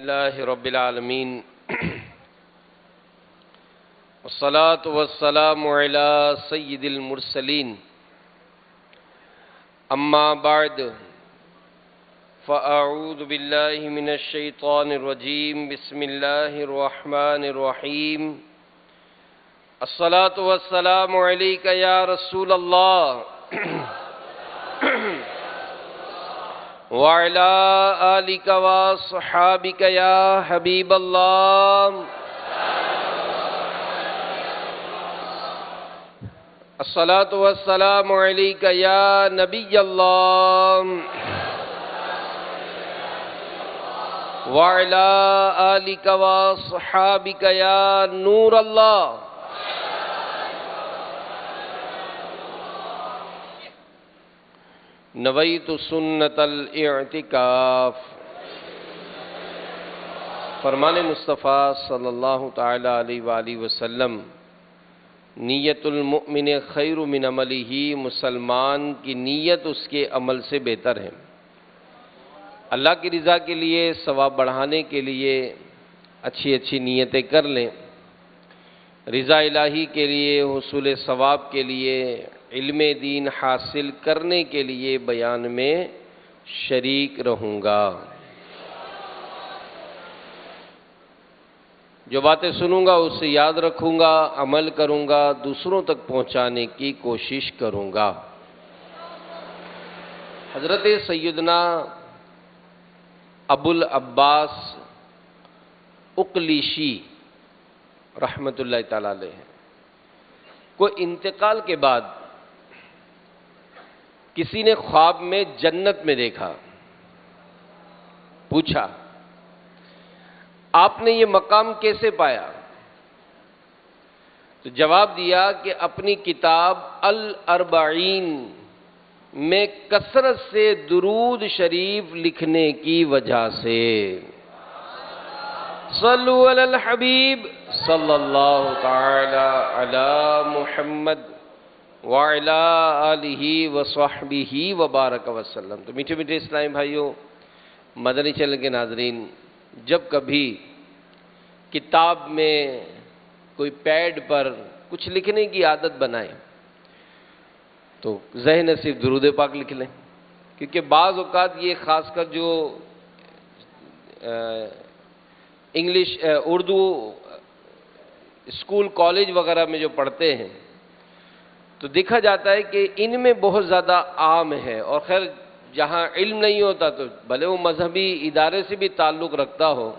لله رب العالمين والصلاة والسلام على سيد المرسلين أما بعد فأعوذ بالله من الشيطان الرجيم بسم الله الرحمن الرحيم الصلاة والسلام عليك يا رسول الله وعلى آلك وصحابك يا حبيب الله الصلاة والسلام عليك يا نبي الله وعلى آلك وصحابك يا نور الله نویت سنت الاعتکاف۔ فرمان مصطفیٰ صلی اللہ تعالی علیہ وآلہ وسلم، نیت المؤمن خیر من عملہ، مسلمان کی نیت اس کے عمل سے بہتر ہے۔ اللہ کی رضا کے لیے، ثواب بڑھانے کے لیے اچھی اچھی نیتیں کر لیں۔ رضا الہی کے لیے، حصول ثواب کے لیے، علم دین حاصل کرنے کے لیے بیان میں شریک رہوں گا۔ جو باتیں سنوں گا اسے یاد رکھوں گا، عمل کروں گا، دوسروں تک پہنچانے کی کوشش کروں گا۔ حضرت سیدنا ابو العباس اقلیشی رحمت اللہ تعالی علیہ کو انتقال کے بعد کسی نے خواب میں جنت میں دیکھا۔ پوچھا، آپ نے یہ مقام کیسے پایا؟ تو جواب دیا کہ اپنی کتاب الاربعین میں کثرت سے درود شریف لکھنے کی وجہ سے۔ صلو علی الحبیب صلی اللہ تعالی علی محمد وعلی آلہ وصحبہ وبارک وسلم۔ تو میٹھے میٹھے اسلامی بھائیوں، مدنی چینل کے ناظرین، جب کبھی کتاب میں کوئی پیڈ پر کچھ لکھنے کی عادت بنائیں تو ذہن سے صرف درود پاک لکھ لیں، کیونکہ بعض اوقات یہ خاص کر جو انگلش اردو اسکول کالج وغیرہ میں جو پڑھتے ہیں تو دیکھا جاتا ہے کہ ان میں بہت زیادہ عام ہے، اور خیر جہاں علم نہیں ہوتا تو بھلے وہ مذہبی ادارے سے بھی تعلق رکھتا ہو،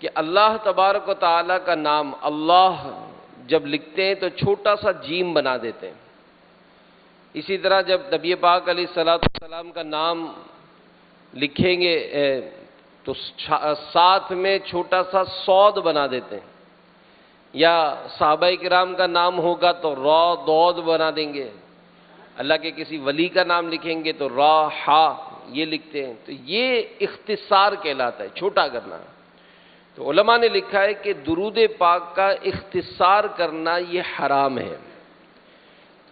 کہ اللہ تبارک و تعالیٰ کا نام اللہ جب لکھتے ہیں تو چھوٹا سا جیم بنا دیتے ہیں۔ اسی طرح جب نبی پاک علیہ السلام کا نام لکھیں گے تو ساتھ میں چھوٹا سا صاد بنا دیتے ہیں، یا صحابہ کرام کا نام ہوگا تو را دود بنا دیں گے، اللہ کے کسی ولی کا نام لکھیں گے تو را ہا یہ لکھتے ہیں۔ تو یہ اختصار کہلاتا ہے، چھوٹا کرنا۔ تو علماء نے لکھا ہے کہ درود پاک کا اختصار کرنا یہ حرام ہے۔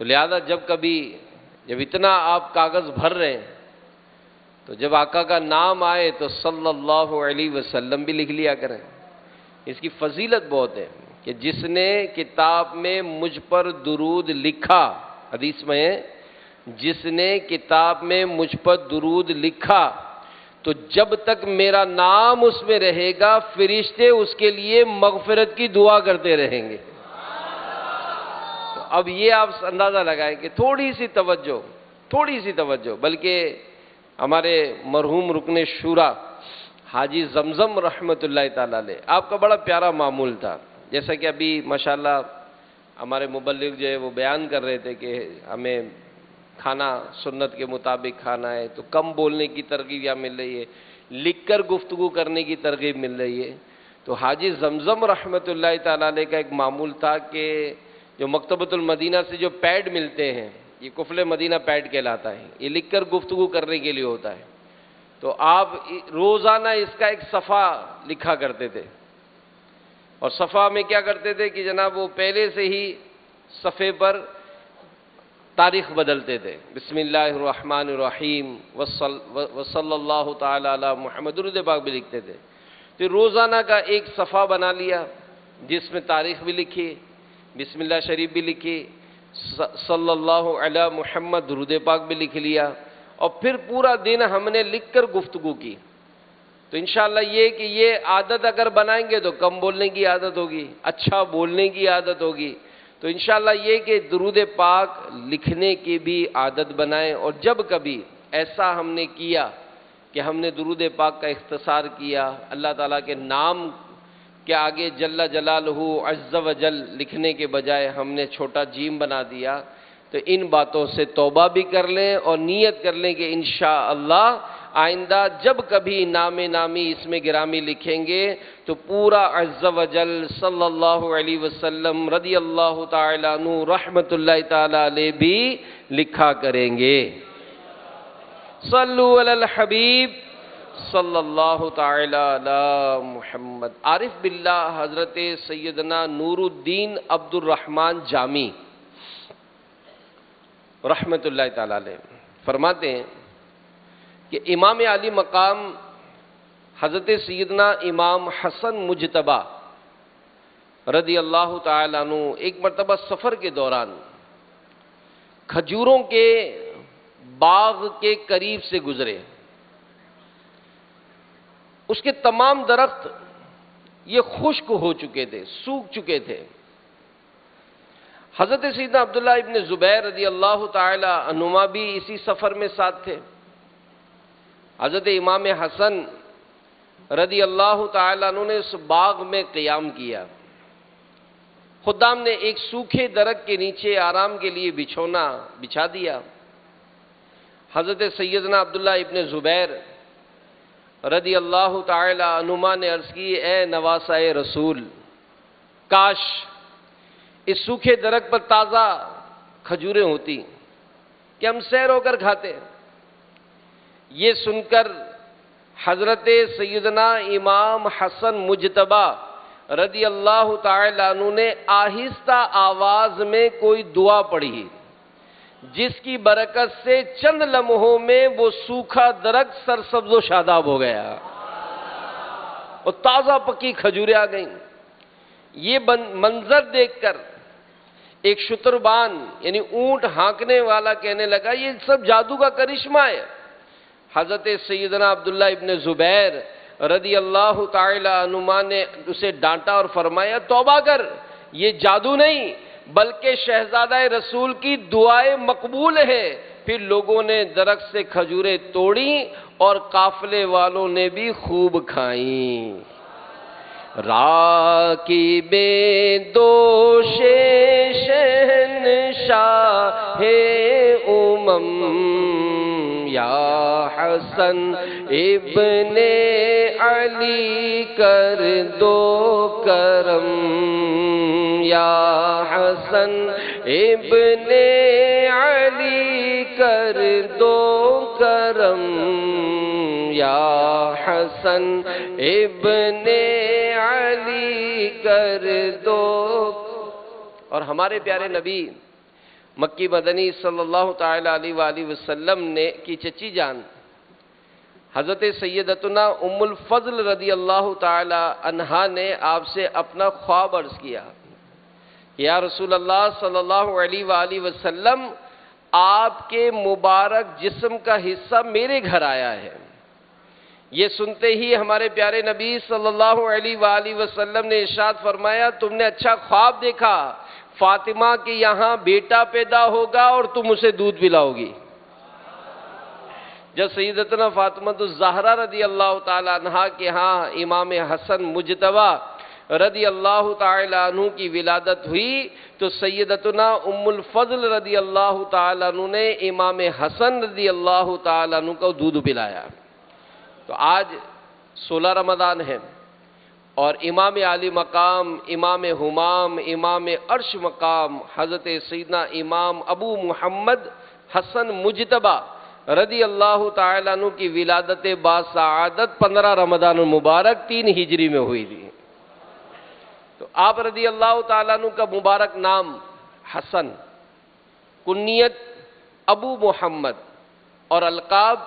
تو لہذا جب اتنا آپ کاغذ بھر رہے ہیں تو جب آقا کا نام آئے تو صلی اللہ علیہ وسلم بھی لکھ لیا کریں۔ اس کی فضیلت بہت ہے کہ جس نے کتاب میں مجھ پر درود لکھا، حدیث میں ہے، جس نے کتاب میں مجھ پر درود لکھا تو جب تک میرا نام اس میں رہے گا فرشتے اس کے لیے مغفرت کی دعا کرتے رہیں گے۔ تو اب یہ آپ اندازہ لگائیں کہ تھوڑی سی توجہ، بلکہ ہمارے مرحوم رکن شورا حاجی زمزم رحمت اللہ تعالی علیہ، آپ کا بڑا پیارا معمول تھا، جیسا کہ ابھی ماشاءاللہ ہمارے مبلغ جو ہے وہ بیان کر رہے تھے کہ ہمیں کھانا سنت کے مطابق کھانا ہے، تو کم بولنے کی ترغیب یہاں مل رہی ہے، لکھ کر گفتگو کرنے کی ترغیب مل رہی ہے۔ تو حاجی زمزم رحمت اللہ تعالی علیہ کا ایک معمول تھا کہ جو مکتبۃ المدینہ سے جو پیڈ ملتے ہیں، یہ کفل مدینہ پیڈ کہلاتا ہے، یہ لکھ کر گفتگو کرنے کے لیے ہوتا ہے، تو آپ روزانہ اس کا ایک صفحہ لکھا کرتے تھے، اور صفحہ میں کیا کرتے تھے کہ جناب وہ پہلے سے ہی صفحے پر تاریخ بدلتے تھے، بسم اللہ الرحمن الرحیم وصلی اللہ تعالی علی محمد، درود پاک بھی لکھتے تھے۔ تو روزانہ کا ایک صفحہ بنا لیا جس میں تاریخ بھی لکھی، بسم اللہ شریف بھی لکھی، صلی اللہ علی محمد درود پاک بھی لکھ لیا، اور پھر پورا دن ہم نے لکھ کر گفتگو کی۔ تو انشاءاللہ یہ کہ یہ عادت اگر بنائیں گے تو کم بولنے کی عادت ہوگی، اچھا بولنے کی عادت ہوگی۔ تو انشاءاللہ یہ کہ درود پاک لکھنے کی بھی عادت بنائیں، اور جب کبھی ایسا ہم نے کیا کہ ہم نے درود پاک کا اختصار کیا، اللہ تعالیٰ کے نام کے آگے جل جلالہ عز و جل لکھنے کے بجائے ہم نے چھوٹا جیم بنا دیا، تو ان باتوں سے توبہ بھی کر لیں اور نیت کر لیں کہ انشاءاللہ آئندہ جب کبھی نام نامی اس میں گرامی لکھیں گے تو پورا عز و جل صلی اللہ علیہ وسلم رضی اللہ تعالیٰ عنہ رحمت اللہ تعالیٰ علیہ بھی لکھا کریں گے۔ صلو علی الحبیب صلی اللہ تعالی علی محمد۔ عارف باللہ حضرت سیدنا نور الدین عبد الرحمن جامی رحمت اللہ تعالی علیہ فرماتے ہیں کہ امام علی مقام حضرت سیدنا امام حسن مجتبی رضی اللہ تعالی عنہ ایک مرتبہ سفر کے دوران کھجوروں کے باغ کے قریب سے گزرے۔ اس کے تمام درخت یہ خشک ہو چکے تھے، سوکھ چکے تھے۔ حضرت سیدنا عبداللہ ابن زبیر رضی اللہ تعالی عنہما بھی اسی سفر میں ساتھ تھے۔ حضرت امام حسن رضی اللہ تعالی عنہ نے اس باغ میں قیام کیا۔ خدام نے ایک سوکھے درخت کے نیچے آرام کے لیے بچھونا بچھا دیا۔ حضرت سیدنا عبداللہ ابن زبیر رضی اللہ تعالی عنہما نے عرض کی، اے نواسۂ رسول، کاش اس سوکھے درخت پر تازہ کھجوریں ہوتی کہ ہم سیر ہو کر کھاتے۔ یہ سن کر حضرت سیدنا امام حسن مجتبی رضی اللہ تعالی عنہ نے آہستہ آواز میں کوئی دعا پڑھی، جس کی برکت سے چند لمحوں میں وہ سوکھا درخت سرسبز و شاداب ہو گیا اور تازہ پکی کھجوریں آ گئیں۔ یہ منظر دیکھ کر ایک شتربان یعنی اونٹ ہانکنے والا کہنے لگا، یہ سب جادو کا کرشمہ ہے۔ حضرت سیدنا عبداللہ ابن زبیر رضی اللہ تعالی عنہما نے اسے ڈانٹا اور فرمایا، توبہ کر، یہ جادو نہیں بلکہ شہزادہ رسول کی دعائیں مقبول ہے۔ پھر لوگوں نے درخت سے کھجوریں توڑیں اور قافلے والوں نے بھی خوب کھائیں۔ راکب دوش شہنشاہ یا حسن ابن علی کر دو کرم، یا حسن ابن علی کر دو کرم، یا حسن ابن علی کر دو۔ اور ہمارے پیارے نبی مکی مدنی صلی اللہ تعالی علیہ وآلہ وسلم نے کی چچی جان حضرت سیدتنا ام الفضل رضی اللہ تعالی عنہا نے آپ سے اپنا خواب عرض کیا، یا رسول اللہ صلی اللہ علیہ وآلہ وسلم، آپ کے مبارک جسم کا حصہ میرے گھر آیا ہے۔ یہ سنتے ہی ہمارے پیارے نبی صلی اللہ علیہ وآلہ وسلم نے ارشاد فرمایا، تم نے اچھا خواب دیکھا، فاطمہ کے یہاں بیٹا پیدا ہوگا اور تم اسے دودھ پلاؤ گی۔ جب سیدتنا فاطمہ الزہرا رضی اللہ تعالی عنہا کے ہاں امام حسن مجتبی رضی اللہ تعالی عنہ کی ولادت ہوئی تو سیدتنا ام الفضل رضی اللہ تعالی عنہ نے امام حسن رضی اللہ تعالی عنہ کو دودھ پلایا۔ تو آج 16 رمضان ہے اور امام علی مقام، امام ہمام، امام عرش مقام حضرت سیدنا امام ابو محمد حسن مجتبی رضی اللہ تعالیٰ عنہ کی ولادت باسعادت 15 رمضان المبارک 3 ہجری میں ہوئی تھی۔ تو آپ رضی اللہ تعالیٰ عنہ کا مبارک نام حسن، کنیت ابو محمد اور القاب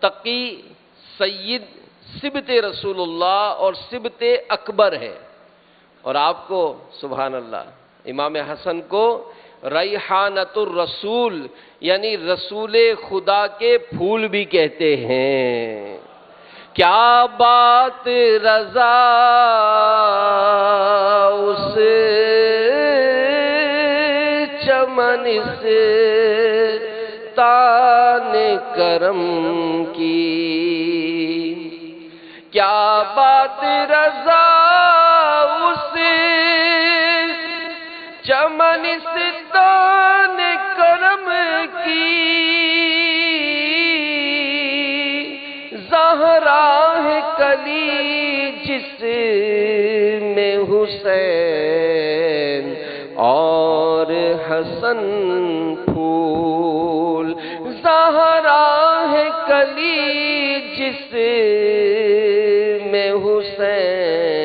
تقی، سید، سبت رسول اللہ اور سبت اکبر ہے. اور آپ کو سبحان اللہ امام حسن کو ریحانۃ الرسول یعنی رسول خدا کے پھول بھی کہتے ہیں. کیا بات رضا اس چمن سے تان کرم کی، کیا بات رضا اس چمن سے تان کرم کی، زہرا ہے کلی جس میں حسین اور حسن پھول، زہرا ہے کلی جس میں حسین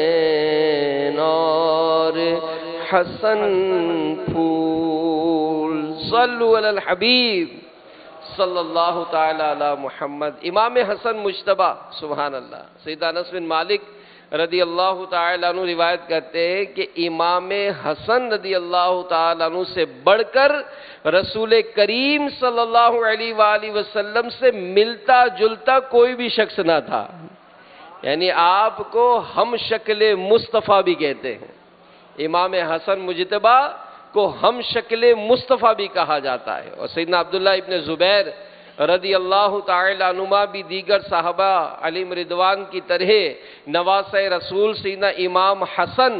اور حسن پھول. صلو علی الحبیب صلی اللہ تعالی علی محمد. امام حسن مجتبیٰ سبحان اللہ. سیدنا انس بن مالک رضی اللہ تعالی عنہ روایت کرتے ہیں کہ امام حسن رضی اللہ تعالی عنہ سے بڑھ کر رسول کریم صلی اللہ علیہ وآلہ وسلم سے ملتا جلتا کوئی بھی شخص نہ تھا. یعنی آپ کو ہم شکل مصطفیٰ بھی کہتے ہیں. امام حسن مجتبیٰ کو ہم شکل مصطفیٰ بھی کہا جاتا ہے. اور سیدنا عبداللہ ابن زبیر رضی اللہ تعالی عنہما بھی دیگر صحابہ علیہم رضوان کی طرح نواسۂ رسول سیدنا امام حسن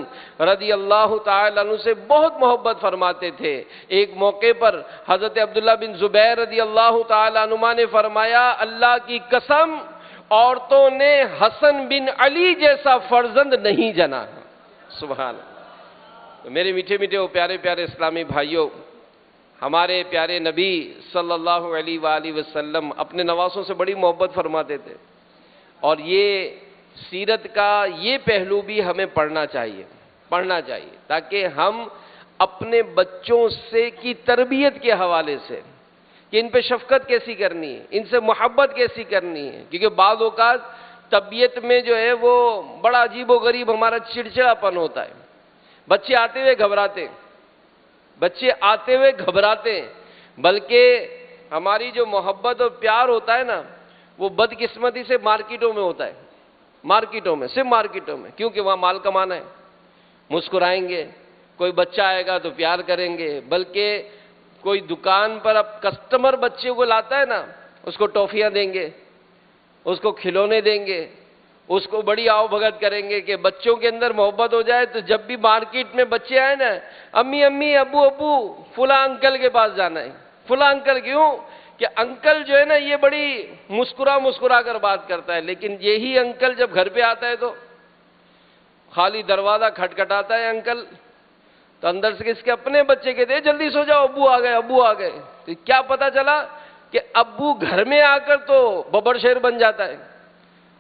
رضی اللہ تعالی عنہ سے بہت محبت فرماتے تھے. ایک موقع پر حضرت عبداللہ بن زبیر رضی اللہ تعالی عنہما نے فرمایا اللہ کی قسم عورتوں نے حسن بن علی جیسا فرزند نہیں جنا. سبحان اللہ. تو میرے میٹھے میٹھے وہ پیارے پیارے اسلامی بھائیوں، ہمارے پیارے نبی صلی اللہ علیہ وآلہ وسلم اپنے نواسوں سے بڑی محبت فرماتے تھے. اور یہ سیرت کا یہ پہلو بھی ہمیں پڑھنا چاہیے تاکہ ہم اپنے بچوں سے کی تربیت کے حوالے سے کہ ان پہ شفقت کیسی کرنی ہے، ان سے محبت کیسی کرنی ہے. کیونکہ بعض اوقات طبیعت میں جو ہے وہ بڑا عجیب و غریب ہمارا چڑچڑاپن ہوتا ہے. بچے آتے ہوئے گھبراتے ہیں، بلکہ ہماری جو محبت اور پیار ہوتا ہے نا وہ بدقسمتی سے مارکیٹوں میں ہوتا ہے. صرف مارکیٹوں میں، کیونکہ وہاں مال کمانا ہے. مسکرائیں گے، کوئی بچہ آئے گا تو پیار کریں گے، بلکہ کوئی دکان پر اب کسٹمر بچے کو لاتا ہے نا اس کو ٹافیاں دیں گے، اس کو کھلونے دیں گے، اس کو بڑی آؤ بھگت کریں گے کہ بچوں کے اندر محبت ہو جائے. تو جب بھی مارکیٹ میں بچے آئے نا، امی امی ابو ابو فلاں انکل کے پاس جانا ہے. فلاں انکل کیوں کہ انکل جو ہے نا یہ بڑی مسکرا کر بات کرتا ہے، لیکن یہی انکل جب گھر پہ آتا ہے تو خالی دروازہ کھٹکھٹاتا ہے انکل تو اندر سے اس کے اپنے بچے کہتے ہیں جلدی سو جاؤ ابو آ گئے. تو کیا پتا چلا کہ ابو گھر میں آ کر تو ببر شیر بن جاتا ہے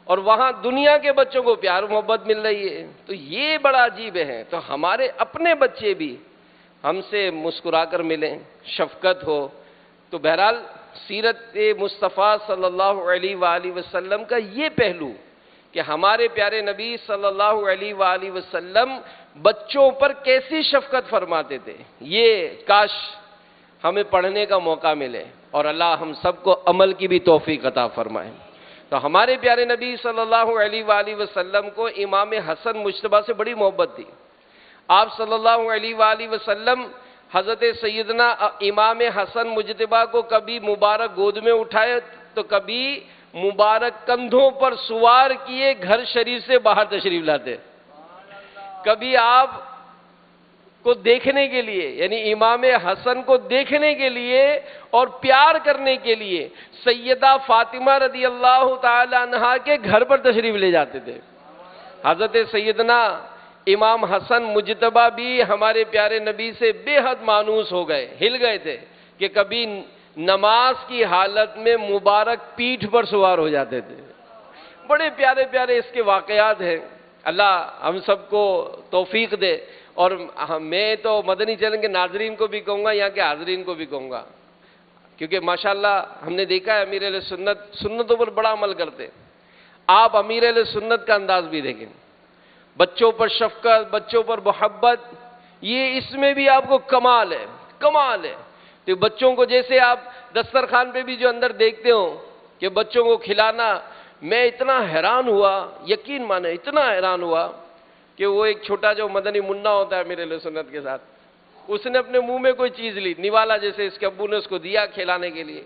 اور وہاں دنیا کے بچوں کو پیار محبت مل رہی ہے. تو یہ بڑا عجیب ہے. تو ہمارے اپنے بچے بھی ہم سے مسکرا کر ملیں، شفقت ہو. تو بہرحال سیرت مصطفیٰ صلی اللہ علیہ وآلہ وسلم کا یہ پہلو کہ ہمارے پیارے نبی صلی اللہ علیہ وآلہ وسلم بچوں پر کیسی شفقت فرماتے تھے، یہ کاش ہمیں پڑھنے کا موقع ملے اور اللہ ہم سب کو عمل کی بھی توفیق عطا فرمائے. تو ہمارے پیارے نبی صلی اللہ علیہ وآلہ وسلم کو امام حسن مجتبیٰ سے بڑی محبت تھی. آپ صلی اللہ علیہ وآلہ وسلم حضرت سیدنا امام حسن مجتبیٰ کو کبھی مبارک گود میں اٹھائے تو کبھی مبارک کندھوں پر سوار کیے گھر شریف سے باہر تشریف لاتے. کبھی آپ کو دیکھنے کے لیے یعنی امام حسن کو دیکھنے کے لیے اور پیار کرنے کے لیے سیدہ فاطمہ رضی اللہ تعالی عنہا کے گھر پر تشریف لے جاتے تھے. حضرت سیدنا امام حسن مجتبیٰ بھی ہمارے پیارے نبی سے بے حد مانوس ہو گئے، ہل گئے تھے کہ کبھی نماز کی حالت میں مبارک پیٹھ پر سوار ہو جاتے تھے. بڑے پیارے پیارے اس کے واقعات ہیں. اللہ ہم سب کو توفیق دے. اور میں تو مدنی چینل کے ناظرین کو بھی کہوں گا، یہاں کے حاضرین کو بھی کہوں گا، کیونکہ ماشاءاللہ ہم نے دیکھا ہے امیر علیہ سنت سنتوں پر بڑا عمل کرتے. آپ امیر اہل سنت کا انداز بھی دیکھیں، بچوں پر شفقت، بچوں پر محبت، یہ اس میں بھی آپ کو کمال ہے، کمال ہے۔ تو بچوں کو جیسے آپ دسترخوان پہ بھی جو اندر دیکھتے ہو کہ بچوں کو کھلانا، میں اتنا حیران ہوا، یقین مانے اتنا حیران ہوا کہ وہ ایک چھوٹا جو مدنی منا ہوتا ہے میرے اہل سنت کے ساتھ، اس نے اپنے منہ میں کوئی چیز لی، نوالا جیسے اس کے ابو نے اس کو دیا کھلانے کے لیے،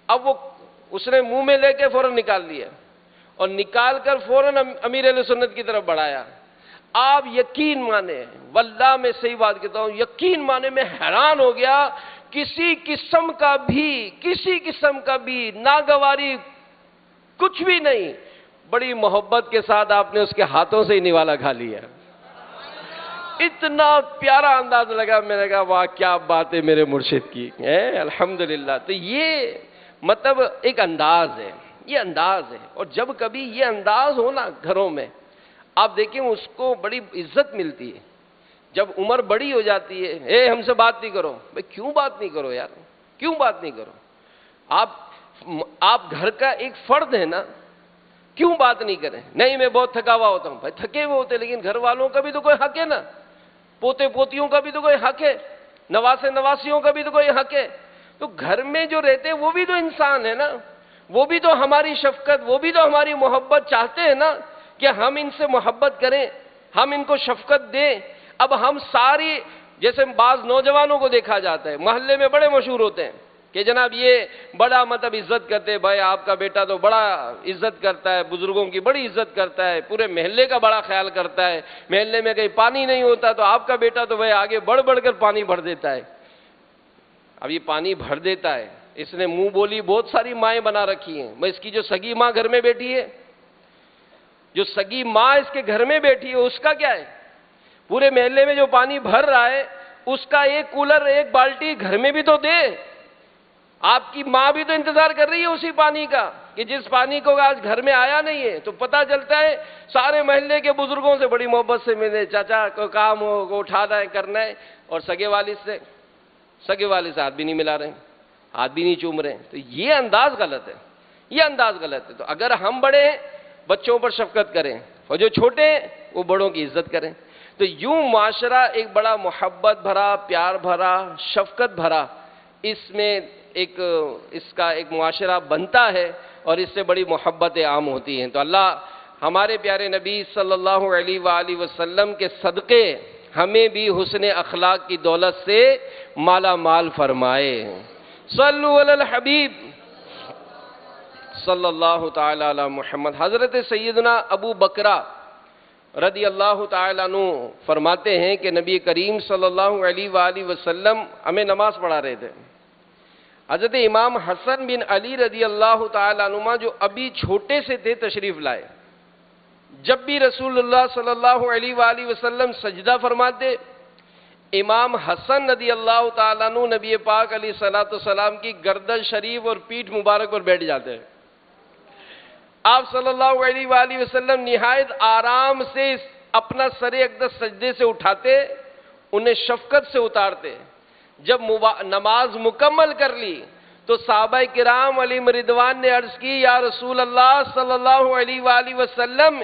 اب وہ اس نے منہ میں لے کے فوراً نکال لیا اور نکال کر فوراً امیر اہل سنت کی طرف بڑھایا۔ آپ یقین مانے، واللہ میں صحیح بات کہتا ہوں، یقین مانے میں حیران ہو گیا، کسی قسم کا بھی ناگواری کچھ بھی نہیں، بڑی محبت کے ساتھ آپ نے اس کے ہاتھوں سے ہی نوالا کھا لیا۔ اتنا پیارا انداز لگا، میں نے کہا واہ کیا بات ہے میرے مرشد کی، الحمدللہ۔ تو یہ مطلب ایک انداز ہے، یہ انداز ہے، اور جب کبھی یہ انداز ہو نا گھروں میں، آپ دیکھیں اس کو بڑی عزت ملتی ہے۔ جب عمر بڑی ہو جاتی ہے، ہم سے بات نہیں کرو، بھئی کیوں بات نہیں کرو یار، کیوں بات نہیں کرو؟ آپ گھر کا ایک فرد ہے نا، کیوں بات نہیں کریں؟ نہیں میں بہت تھکا ہوا ہوتا ہوں، بھائی تھکے ہوئے ہوتے، لیکن گھر والوں کا بھی تو کوئی حق ہے نا، پوتے پوتیوں کا بھی تو کوئی حق ہے، نواسے نواسیوں کا بھی تو کوئی حق ہے۔ تو گھر میں جو رہتے ہیں وہ بھی تو انسان ہے نا، وہ بھی تو ہماری شفقت، وہ بھی تو ہماری محبت چاہتے ہیں نا کہ ہم ان سے محبت کریں، ہم ان کو شفقت دیں۔ اب ہم ساری، جیسے بعض نوجوانوں کو دیکھا جاتا ہے محلے میں بڑے مشہور ہوتے ہیں کہ جناب یہ بڑا مطلب عزت کرتے ہیں، بھائی آپ کا بیٹا تو بڑا عزت کرتا ہے، بزرگوں کی بڑی عزت کرتا ہے، پورے محلے کا بڑا خیال کرتا ہے، محلے میں کہیں پانی نہیں ہوتا تو آپ کا بیٹا تو بھائی آگے بڑھ بڑھ کر پانی بھر دیتا ہے۔ اب یہ پانی بھر دیتا ہے، اس نے منہ بولی بہت ساری مائیں بنا رکھی ہیں، میں اس کی جو سگی ماں گھر میں بیٹھی ہے، جو سگی ماں اس کے گھر میں بیٹھی ہے، اس کا کیا ہے؟ پورے محلے میں جو پانی بھر رہا ہے اس کا ایک کولر ایک بالٹی گھر میں بھی تو دے۔ آپ کی ماں بھی تو انتظار کر رہی ہے اسی پانی کا، کہ جس پانی کو آج گھر میں آیا نہیں ہے تو پتہ چلتا ہے سارے محلے کے بزرگوں سے بڑی محبت سے ملے، چاچا کوئی کام ہو کو اٹھانا ہے کرنا ہے، اور سگے والد سے ہاتھ بھی نہیں ملا رہے، ہاتھ بھی نہیں چوم رہے۔ تو یہ انداز غلط ہے، یہ انداز غلط ہے۔ تو اگر ہم بڑے ہیں بچوں پر شفقت کریں، اور جو چھوٹے ہیں وہ بڑوں کی عزت کریں، تو یوں معاشرہ ایک بڑا محبت بھرا، پیار بھرا، شفقت بھرا اس کا ایک معاشرہ بنتا ہے، اور اس سے بڑی محبتیں عام ہوتی ہیں۔ تو اللہ ہمارے پیارے نبی صلی اللہ علیہ وآلہ وسلم کے صدقے ہمیں بھی حسن اخلاق کی دولت سے مالا مال فرمائے۔ صلو علی الحبیب صلی اللہ تعالی علی محمد۔ حضرت سیدنا ابو بکرہ رضی اللہ تعالیٰ عنہ فرماتے ہیں کہ نبی کریم صلی اللہ علیہ وآلہ وسلم ہمیں نماز پڑھا رہے تھے۔ حضرت امام حسن بن علی رضی اللہ تعالیٰ عنہ جو ابھی چھوٹے سے تھے تشریف لائے، جب بھی رسول اللہ صلی اللہ علیہ وآلہ وسلم سجدہ فرماتے، امام حسن رضی اللہ تعالیٰ عنہ نبی پاک علیہ الصلوۃ والسلام کی گردن شریف اور پیٹھ مبارک پر بیٹھ جاتے ہیں۔ آپ صلی اللہ علیہ وآلہ وسلم نہایت آرام سے اپنا سر اقدس سجدے سے اٹھاتے، انہیں شفقت سے اتارتے۔ جب نماز مکمل کر لی تو صحابہ کرام علیہم رضوان نے عرض کی، یا رسول اللہ صلی اللہ علیہ وآلہ وسلم،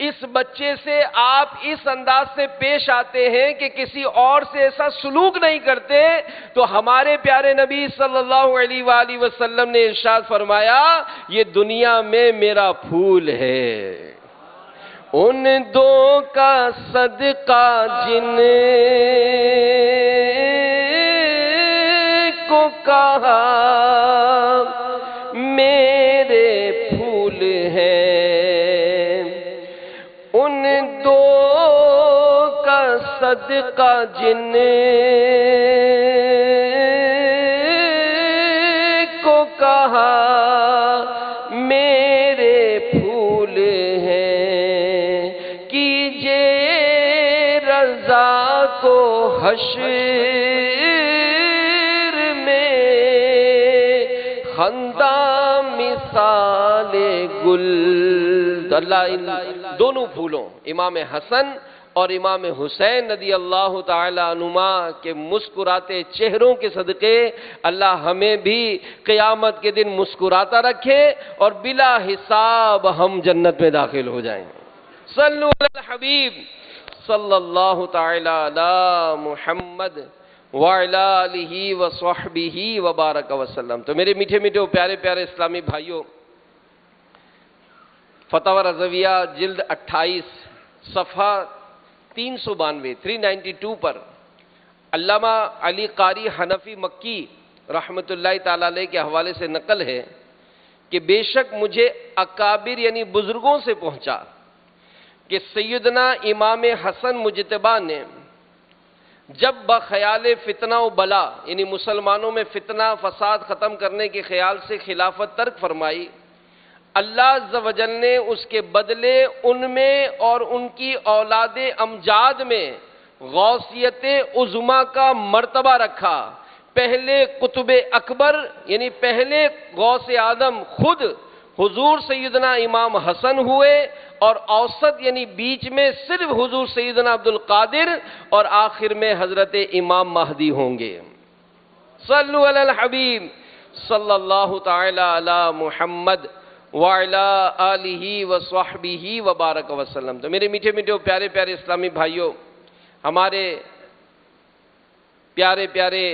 اس بچے سے آپ اس انداز سے پیش آتے ہیں کہ کسی اور سے ایسا سلوک نہیں کرتے، تو ہمارے پیارے نبی صلی اللہ علیہ وآلہ وسلم نے ارشاد فرمایا، یہ دنیا میں میرا پھول ہے، ان دو کا صدقہ جن کو کہا میرے پھول ہیں، ان دو کا صدقہ جن کو کہا میرے پھول ہیں، کیجے رضا کو حشر خندہ مثال گل۔ اللہ ان دونوں پھولوں امام حسن اور امام حسین رضی اللہ تعالی عنہما کے مسکراتے چہروں کے صدقے اللہ ہمیں بھی قیامت کے دن مسکراتا رکھے اور بلا حساب ہم جنت میں داخل ہو جائیں۔ صلو علی الحبیب صلی اللہ تعالی علی محمد وعلی آلہ وصحبہ وبارک وسلم۔ تو میرے میٹھے میٹھے پیارے پیارے اسلامی بھائیوں، فتاوی رضویہ جلد 28 صفحہ 392 پر علامہ علی قاری حنفی مکی رحمۃ اللہ تعالی علیہ کے حوالے سے نقل ہے کہ بے شک مجھے اکابر یعنی بزرگوں سے پہنچا کہ سیدنا امام حسن مجتبی نے جب بخیال فتنہ و بلا یعنی مسلمانوں میں فتنہ فساد ختم کرنے کے خیال سے خلافت ترک فرمائی، اللہ عز و جل نے اس کے بدلے ان میں اور ان کی اولاد امجاد میں غوثیت عظمیٰ کا مرتبہ رکھا۔ پہلے قطب اکبر یعنی پہلے غوث اعظم خود حضور سیدنا امام حسن ہوئے، اور اوسط یعنی بیچ میں صرف حضور سیدنا عبد القادر، اور آخر میں حضرت امام مہدی ہوں گے۔ صلو علی الحبیب صلی اللہ تعالی علی محمد وعلی آلہ وصحبہ وبارک وسلم۔ تو میرے میٹھے میٹھے پیارے پیارے اسلامی بھائیوں، ہمارے پیارے پیارے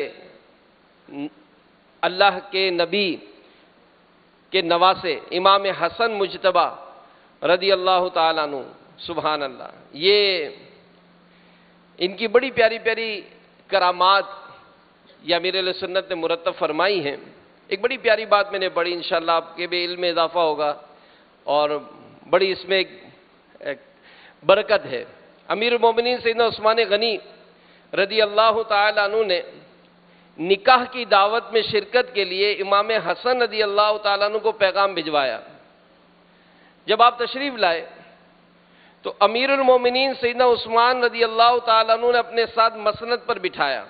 اللہ کے نبی کے نواسے امام حسن مجتبی رضی اللہ تعالیٰ عنہ، سبحان اللہ، یہ ان کی بڑی پیاری پیاری کرامات یا امیر اہل سنت نے مرتب فرمائی ہیں۔ ایک بڑی پیاری بات میں نے پڑھی، انشاءاللہ آپ کے بھی علم میں اضافہ ہوگا اور بڑی اس میں ایک برکت ہے۔ امیر المومنین سیدنا عثمان غنی رضی اللہ تعالیٰ عنہ نے نکاح کی دعوت میں شرکت کے لیے امام حسن رضی اللہ تعالیٰ عنہ کو پیغام بھجوایا۔ جب آپ تشریف لائے تو امیر المومنین سیدنا عثمان رضی اللہ تعالیٰ عنہ نے اپنے ساتھ مسند پر بٹھایا۔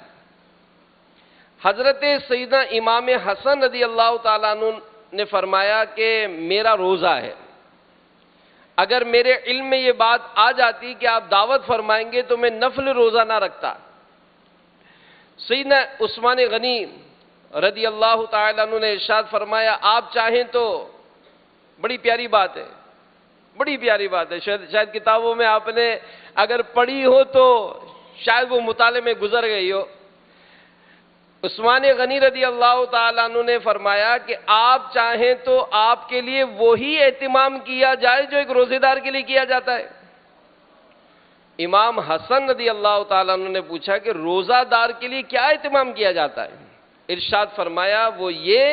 حضرت سیدنا امام حسن رضی اللہ تعالیٰ عنہ نے فرمایا کہ میرا روزہ ہے، اگر میرے علم میں یہ بات آ جاتی کہ آپ دعوت فرمائیں گے تو میں نفل روزہ نہ رکھتا۔ سیدنا عثمان غنی رضی اللہ تعالیٰ عنہ نے ارشاد فرمایا، آپ چاہیں تو، بڑی پیاری بات ہے، بڑی پیاری بات ہے، شاید کتابوں میں آپ نے اگر پڑھی ہو تو شاید وہ مطالعے میں گزر گئی ہو۔ عثمان غنی رضی اللہ تعالیٰ عنہ نے فرمایا کہ آپ چاہیں تو آپ کے لیے وہی اہتمام کیا جائے جو ایک روزے دار کے لیے کیا جاتا ہے۔ امام حسن رضی اللہ تعالیٰ عنہ نے پوچھا کہ روزہ دار کے لیے کیا اہتمام کیا جاتا ہے؟ ارشاد فرمایا وہ یہ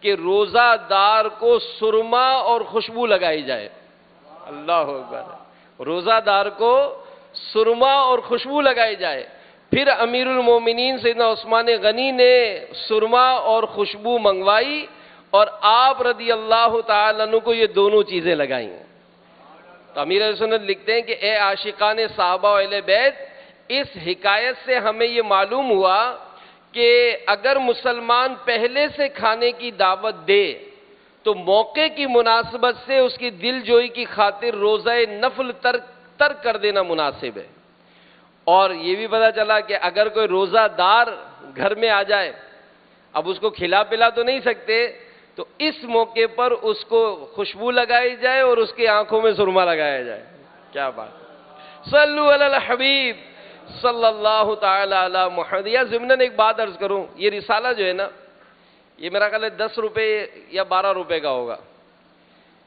کہ روزہ دار کو سرما اور خوشبو لگائی جائے۔ اللہ اکبر، روزہ دار کو سرما اور خوشبو لگائی جائے۔ پھر امیر المومنین سیدنا عثمان غنی نے سرما اور خوشبو منگوائی اور آپ رضی اللہ تعالیٰ عنہ کو یہ دونوں چیزیں لگائیں۔ تو امیر اہل سنت لکھتے ہیں کہ اے عاشقان صحابہ و اہل بیت، اس حکایت سے ہمیں یہ معلوم ہوا کہ اگر مسلمان پہلے سے کھانے کی دعوت دے تو موقع کی مناسبت سے اس کی دل جوئی کی خاطر روزہ نفل ترک کر دینا مناسب ہے۔ اور یہ بھی پتہ چلا کہ اگر کوئی روزہ دار گھر میں آ جائے، اب اس کو کھلا پلا تو نہیں سکتے، تو اس موقع پر اس کو خوشبو لگائی جائے اور اس کی آنکھوں میں سرما لگایا جائے۔ کیا بات! صلو علی الحبیب صلی اللہ تعالی علی محمد۔ یا ضمناً ایک بات عرض کروں، یہ رسالہ جو ہے نا، یہ میرا خیال ہے 10 روپے یا 12 روپے کا ہوگا۔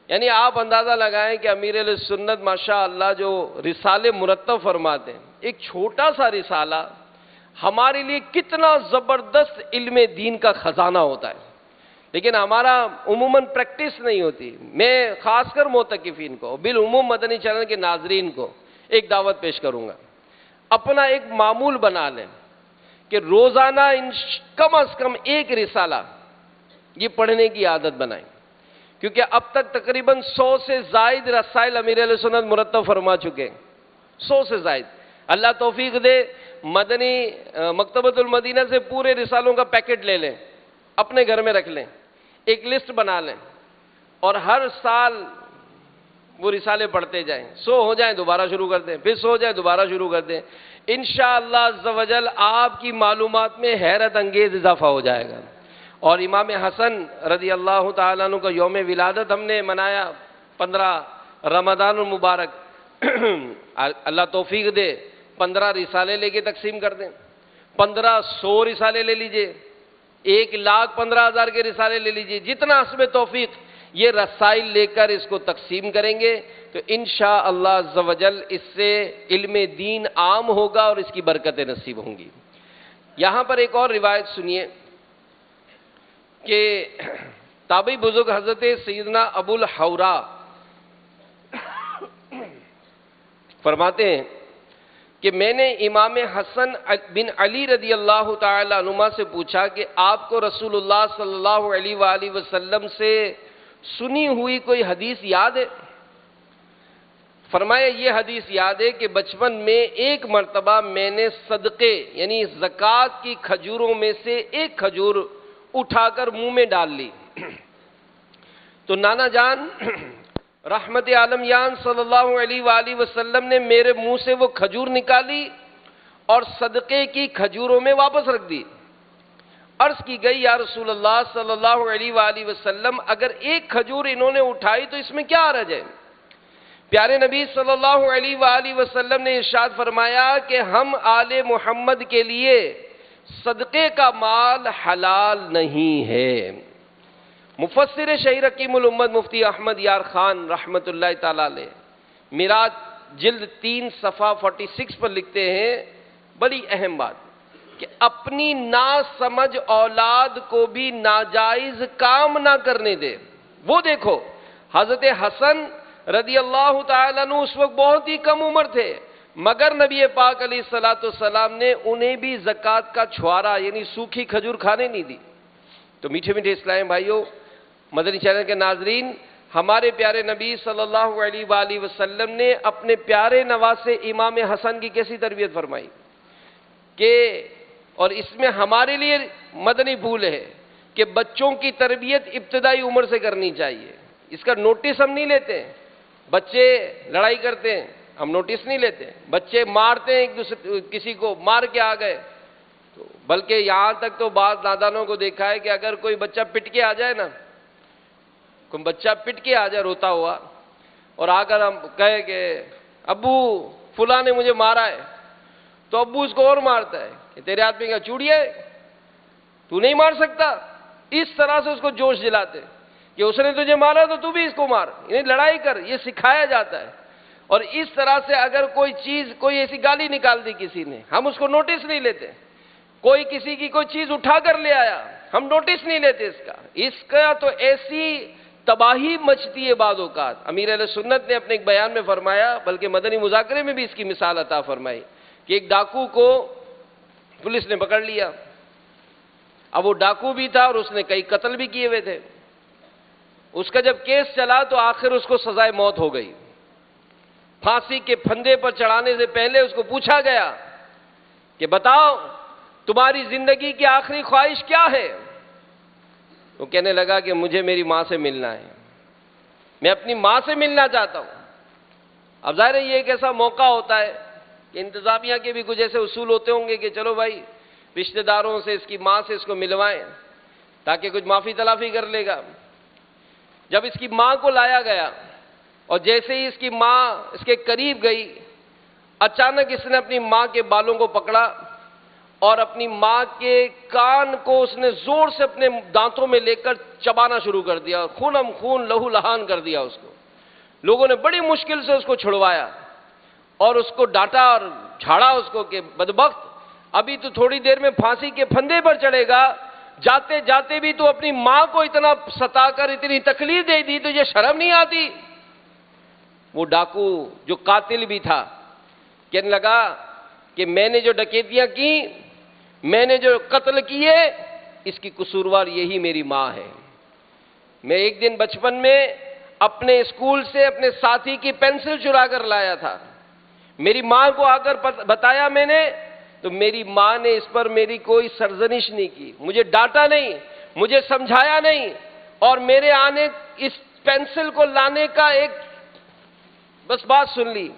یعنی آپ اندازہ لگائیں کہ امیر اہل سنت ماشاءاللہ جو رسالے مرتب فرماتے ہیں، ایک چھوٹا سا رسالہ ہمارے لیے کتنا زبردست علم دین کا خزانہ ہوتا ہے، لیکن ہمارا عموماً پریکٹس نہیں ہوتی۔ میں خاص کر معتکفین کو، بالعموم مدنی چینل کے ناظرین کو ایک دعوت پیش کروں گا، اپنا ایک معمول بنا لیں کہ روزانہ کم از کم ایک رسالہ یہ پڑھنے کی عادت بنائیں، کیونکہ اب تک تقریباً 100 سے زائد رسائل امیر اہل سنت مرتب فرما چکے ہیں، 100 سے زائد۔ اللہ توفیق دے، مدنی مکتبۃ المدینہ سے پورے رسالوں کا پیکٹ لے لیں، اپنے گھر میں رکھ لیں، ایک لسٹ بنا لیں، اور ہر سال وہ رسالے پڑھتے جائیں، سو ہو جائیں دوبارہ شروع کر دیں، پھر سو جائیں دوبارہ شروع کر دیں، انشاءاللہ عز و جل آپ کی معلومات میں حیرت انگیز اضافہ ہو جائے گا۔ اور امام حسن رضی اللہ تعالیٰ عنہ کا یوم ولادت ہم نے منایا 15 رمضان المبارک۔ اللہ توفیق دے 15 رسالے لے کے تقسیم کر دیں، 1500 رسالے لے لیجئے، 1,15,000 کے رسالے لے لیجئے، جتنا حسب توفیق یہ رسائل لے کر اس کو تقسیم کریں گے تو انشاءاللہ عز و جل اس سے علم دین عام ہوگا اور اس کی برکتیں نصیب ہوں گی۔ یہاں پر ایک اور روایت سنیے کہ تابعی بزرگ حضرت سیدنا ابو الحورا فرماتے ہیں کہ میں نے امام حسن بن علی رضی اللہ تعالی عنہما سے پوچھا کہ آپ کو رسول اللہ صلی اللہ علیہ وآلہ وسلم سے سنی ہوئی کوئی حدیث یاد ہے؟ فرمایا یہ حدیث یاد ہے کہ بچپن میں ایک مرتبہ میں نے صدقے یعنی زکوٰۃ کی کھجوروں میں سے ایک کھجور اٹھا کر منہ میں ڈال لی تو نانا جان رحمت عالم یان صلی اللہ علیہ وآلہ وسلم نے میرے منہ سے وہ کھجور نکالی اور صدقے کی کھجوروں میں واپس رکھ دی۔ عرض کی گئی یا رسول اللہ صلی اللہ علیہ وآلہ وسلم اگر ایک کھجور انہوں نے اٹھائی تو اس میں کیا حرج ہے؟ پیارے نبی صلی اللہ علیہ وآلہ وسلم نے ارشاد فرمایا کہ ہم آل محمد کے لیے صدقے کا مال حلال نہیں ہے۔ مفسر شہیر حکیم الامت مفتی احمد یار خان رحمت اللہ تعالی علیہ میراج جلد 3 صفحہ 46 پر لکھتے ہیں بڑی اہم بات کہ اپنی ناسمجھ اولاد کو بھی ناجائز کام نہ کرنے دے۔ وہ دیکھو حضرت حسن رضی اللہ تعالیٰ عنہ اس وقت بہت ہی کم عمر تھے مگر نبی پاک علیہ السلام نے انہیں بھی زکوٰۃ کا چھوارا یعنی سوکھی کھجور کھانے نہیں دی۔ تو میٹھے میٹھے اسلامی بھائیوں، مدنی چینل کے ناظرین، ہمارے پیارے نبی صلی اللہ علیہ وآلہ وسلم نے اپنے پیارے نواسے امام حسن کی کیسی تربیت فرمائی کہ اور اس میں ہمارے لیے مدنی پھول ہے کہ بچوں کی تربیت ابتدائی عمر سے کرنی چاہیے۔ اس کا نوٹس ہم نہیں لیتے، بچے لڑائی کرتے ہیں ہم نوٹس نہیں لیتے، بچے مارتے ہیں ایک دوسرے کسی کو مار کے آ گئے، بلکہ یہاں تک تو بعض نادانوں کو دیکھا ہے کہ اگر کوئی بچہ پٹ کے آ جائے نا، کوئی بچہ پٹ کے آ جائے روتا ہوا اور آ کر ہم کہے کہ ابو فلاں نے مجھے مارا ہے تو ابو اس کو اور مارتا ہے کہ تیرے ہاتھ میں کیا چوڑی ہے، تو نہیں مار سکتا۔ اس طرح سے اس کو جوش دلاتے کہ اس نے تجھے مارا تو بھی اس کو مار، یعنی لڑائی کر، یہ سکھایا جاتا ہے۔ اور اس طرح سے اگر کوئی چیز کوئی ایسی گالی نکال دی کسی نے، ہم اس کو نوٹس نہیں لیتے۔ کوئی کسی کی کوئی چیز اٹھا کر لے آیا، ہم نوٹس نہیں لیتے اس کا تو ایسی تباہی مچتی ہے بعض اوقات۔ امیر اہل سنت نے اپنے ایک بیان میں فرمایا، بلکہ مدنی مذاکرے میں بھی اس کی مثال عطا فرمائی کہ ایک ڈاکو کو پولیس نے پکڑ لیا۔ اب وہ ڈاکو بھی تھا اور اس نے کئی قتل بھی کیے ہوئے تھے۔ اس کا جب کیس چلا تو آخر اس کو سزائے موت ہو گئی۔ پھانسی کے پھندے پر چڑھانے سے پہلے اس کو پوچھا گیا کہ بتاؤ تمہاری زندگی کی آخری خواہش کیا ہے؟ وہ کہنے لگا کہ مجھے میری ماں سے ملنا ہے، میں اپنی ماں سے ملنا چاہتا ہوں۔ اب ظاہر ہے یہ ایک ایسا موقع ہوتا ہے کہ انتظامیہ کے بھی کچھ ایسے اصول ہوتے ہوں گے کہ چلو بھائی رشتہ داروں سے اس کی ماں سے اس کو ملوائیں تاکہ کچھ معافی تلافی کر لے گا۔ جب اس کی ماں کو لایا گیا اور جیسے ہی اس کی ماں اس کے قریب گئی، اچانک اس نے اپنی ماں کے بالوں کو پکڑا اور اپنی ماں کے کان کو اس نے زور سے اپنے دانتوں میں لے کر چبانا شروع کر دیا، خونم خون لہو لہان کر دیا اس کو۔ لوگوں نے بڑی مشکل سے اس کو چھڑوایا اور اس کو ڈانٹا اور جھاڑا اس کو کہ بدبخت، ابھی تو تھوڑی دیر میں پھانسی کے پھندے پر چڑھے گا، جاتے جاتے بھی تو اپنی ماں کو اتنا ستا کر اتنی تکلیف دے دی، تجھے شرم نہیں آتی؟ وہ ڈاکو جو قاتل بھی تھا کہنے لگا کہ میں نے جو ڈکیتیاں کی، میں نے جو قتل کیے، اس کی قصوروار یہی میری ماں ہے۔ میں ایک دن بچپن میں اپنے اسکول سے اپنے ساتھی کی پینسل چرا کر لایا تھا، میری ماں کو آ کر بتایا میں نے تو میری ماں نے اس پر میری کوئی سرزنش نہیں کی، مجھے ڈانٹا نہیں، مجھے سمجھایا نہیں، اور میرے آنے اس پینسل کو لانے کا ایک بس بات سن لی،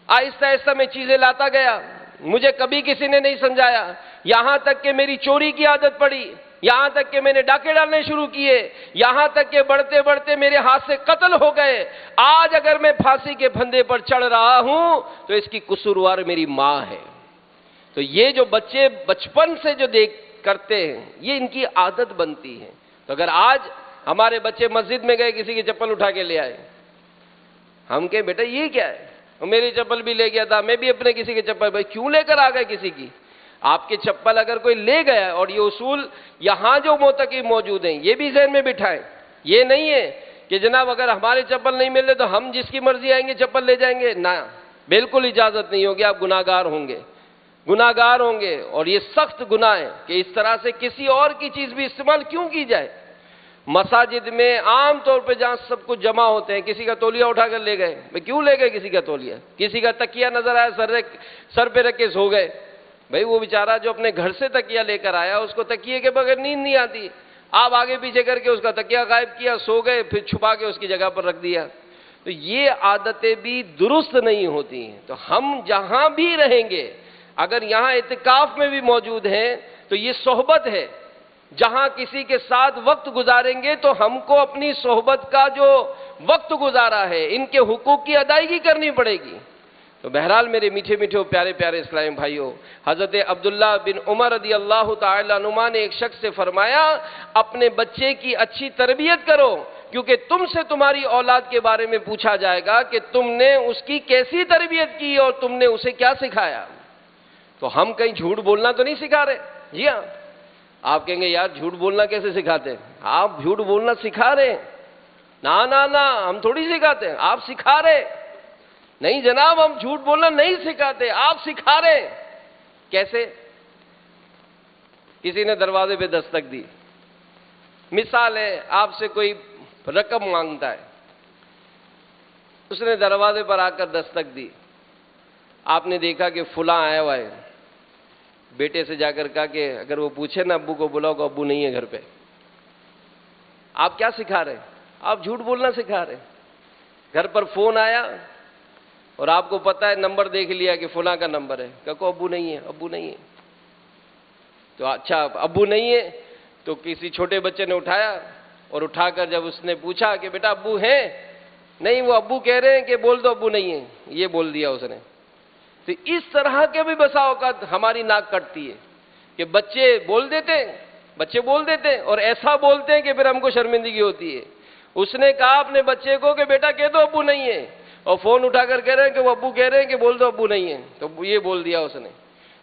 آہستہ آہستہ میں چیزیں لاتا گیا، مجھے کبھی کسی نے نہیں سمجھایا، یہاں تک کہ میری چوری کی عادت پڑی، یہاں تک کہ میں نے ڈاکے ڈالنے شروع کیے، یہاں تک کہ بڑھتے بڑھتے میرے ہاتھ سے قتل ہو گئے۔ آج اگر میں پھانسی کے پھندے پر چڑھ رہا ہوں تو اس کی قصوروار میری ماں ہے۔ تو یہ جو بچے بچپن سے جو کرتے ہیں، یہ ان کی عادت بنتی ہے۔ تو اگر آج ہمارے بچے مسجد میں گئے، کسی کی چپل اٹھا کے لے آئے، ہم کہیں بیٹا یہ کیا ہے؟ میری چپل بھی لے گیا تھا، میں بھی اپنے کسی کی چپل، بھائی کیوں لے کر آ گئے کسی کی؟ آپ کی چپل اگر کوئی لے گیا، اور یہ اصول یہاں جو معتقد موجود ہیں یہ بھی ذہن میں بٹھائیں، یہ نہیں ہے کہ جناب اگر ہمارے چپل نہیں مل رہے تو ہم جس کی مرضی آئیں گے چپل لے جائیں گے، نہ، بالکل اجازت نہیں ہوگی، آپ گناہگار ہوں گے، گناہگار ہوں گے، اور یہ سخت گناہ ہے کہ اس طرح سے کسی اور کی چیز بھی استعمال کیوں کی جائے۔ مساجد میں عام طور پہ جہاں سب کچھ جمع ہوتے ہیں، کسی کا تولیہ اٹھا کر لے گئے، بھئی کیوں لے گئے کسی کا تولیہ؟ کسی کا تکیہ نظر آیا سر پہ رکھ کے سو گئے، بھئی وہ بیچارہ جو اپنے گھر سے تکیہ لے کر آیا اس کو تکیے کے بغیر نیند نہیں آتی، آپ آگے پیچھے کر کے اس کا تکیہ غائب کیا، سو گئے، پھر چھپا کے اس کی جگہ پر رکھ دیا۔ تو یہ عادتیں بھی درست نہیں ہوتی ہیں۔ تو ہم جہاں بھی رہیں گے، اگر یہاں اعتکاف میں بھی موجود ہیں تو یہ صحبت ہے، جہاں کسی کے ساتھ وقت گزاریں گے تو ہم کو اپنی صحبت کا جو وقت گزارا ہے ان کے حقوق کی ادائیگی کرنی پڑے گی۔ تو بہرحال میرے میٹھے میٹھے پیارے پیارے اسلامی بھائیوں، حضرت عبداللہ بن عمر رضی اللہ تعالی عنہما نے ایک شخص سے فرمایا، اپنے بچے کی اچھی تربیت کرو، کیونکہ تم سے تمہاری اولاد کے بارے میں پوچھا جائے گا کہ تم نے اس کی کیسی تربیت کی اور تم نے اسے کیا سکھایا۔ تو ہم کہیں جھوٹ بولنا تو نہیں سکھا رہے، جی ہاں، آپ کہیں گے یار جھوٹ بولنا کیسے سکھاتے ہیں؟ آپ جھوٹ بولنا سکھا رہے ہیں؟ نہ ہم تھوڑی سکھاتے ہیں، آپ سکھا رہے۔ نہیں جناب، ہم جھوٹ بولنا نہیں سکھاتے، آپ سکھا رہے۔ کیسے؟ کسی نے دروازے پہ دستک دی، مثال ہے آپ سے کوئی رقم مانگتا ہے، اس نے دروازے پر آ کر دستک دی، آپ نے دیکھا کہ فلاں آیا ہوا ہے، بیٹے سے جا کر کہا کہ اگر وہ پوچھے نا ابو کو بلاؤ کہ ابو نہیں ہے گھر پہ۔ آپ کیا سکھا رہے ہیں؟ آپ جھوٹ بولنا سکھا رہے ہیں۔ گھر پر فون آیا اور آپ کو پتا ہے، نمبر دیکھ لیا کہ فلاں کا نمبر ہے، کہو ابو نہیں ہے، ابو نہیں ہے۔ تو اچھا ابو نہیں ہے تو کسی چھوٹے بچے نے اٹھایا، اور اٹھا کر جب اس نے پوچھا کہ بیٹا ابو ہیں؟ نہیں، وہ ابو کہہ رہے ہیں کہ بول دو ابو نہیں ہے، یہ بول دیا اس نے۔ تو اس طرح کے بھی بسا اوقات ہماری ناک کٹتی ہے کہ بچے بول دیتے ہیں اور ایسا بولتے ہیں کہ پھر ہم کو شرمندگی ہوتی ہے۔ اس نے کہا اپنے بچے کو کہ بیٹا کہہ دو ابو نہیں ہے، اور فون اٹھا کر کہہ رہے ہیں کہ وہ ابو کہہ رہے ہیں کہ بول دو ابو نہیں ہے، تو یہ بول دیا اس نے۔